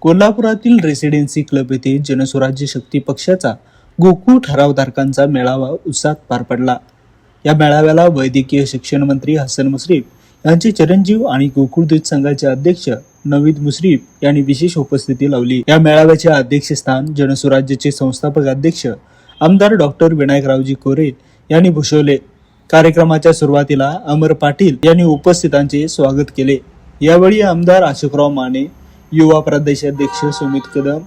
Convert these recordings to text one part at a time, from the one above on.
कोल्हापुरातील residency club येथे जनस्वराज्य शक्ती पक्षाचा गोकुळ ठरावधारकांचा मेळावा उत्साहात पार पडला। या मेळाव्याला वैद्यकीय शिक्षण मंत्री हसन मुश्रीफ यांचे चिरंजीव आणि गोकुळ दूध संघाचे अध्यक्ष नवीद मुश्रीफ यांनी विशेष उपस्थिती लावली। या मेळाव्याचे अध्यक्षस्थान जनस्वराज्याचे संस्थापक अध्यक्ष आमदार डॉक्टर विनायकरावजी कोरे यांनी भूषवले। कार्यक्रमाच्या सुरुवातीला अमर पाटील यांनी उपस्थितांचे स्वागत केले। यावेळी आमदार अशोकराव माने, युवा प्रदेशाध्यक्ष सुमित कदम,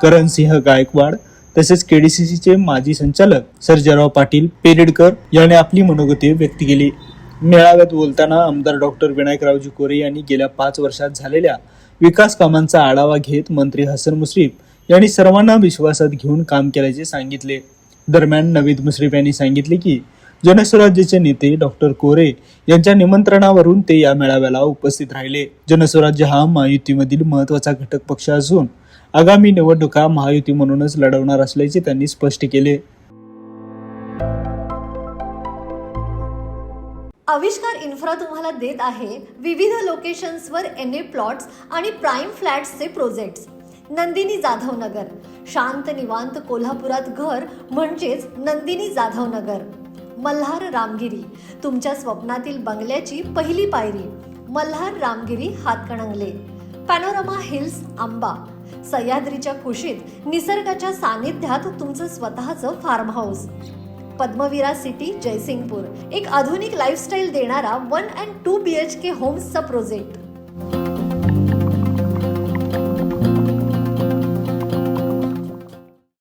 करणसिंह गायकवाड तसेच केडीसीसीचे माजी संचालक सर्जेराव पाटील पेरेडकर यांनी आपली मनोगते व्यक्त केली। मेळाव्यात बोलताना आमदार डॉक्टर विनायकरावजी कोरे यांनी गेल्या 5 वर्षात झालेल्या विकास कामांचा आढावा घेत मंत्री हसन मुश्रीफ यांनी सर्वांना विश्वासात घेऊन काम केल्याचे सांगितले। दरम्यान नवीद मुश्रीफ यांनी सांगितले की जनस्वराज्याचे नेते डॉक्टर कोरे यांच्या निमंत्रणावरून ते या मेळाव्याला उपस्थित राहिले। जनस्वराज्य हा महायुतीमधील महत्त्वाचा घटक पक्ष असून आगामी निवडणुका महायुती म्हणूनच लढवणार असल्याचे त्यांनी स्पष्ट केले। आविष्कार इन्फ्रा तुम्हाला देत आहे विविध लोकेशन्सवर एनए प्लॉट्स आणि प्राइम फ्लॅट्सचे प्रोजेक्ट्स। नंदिनी जाधव नगर, शांत निवांत कोल्हापुरात घर म्हणजेच नंदिनी जाधव नगर। मल्हार रामगिरी, तुमच्या स्वप्नातील बंगल्याची पहिली पायरी। मल्हार रामगिरी हातकणंगले। पॅनोरामा हिल्स आंबा, सह्याद्रीच्या कुशीत निसर्गाच्या सानिध्यात तुमचं स्वतःचं farm house. Padmavira city Jaysingpur, एक आधुनिक लाईफस्टाईल देणारा 1 and 2 BHK होम्सचा प्रोजेक्ट।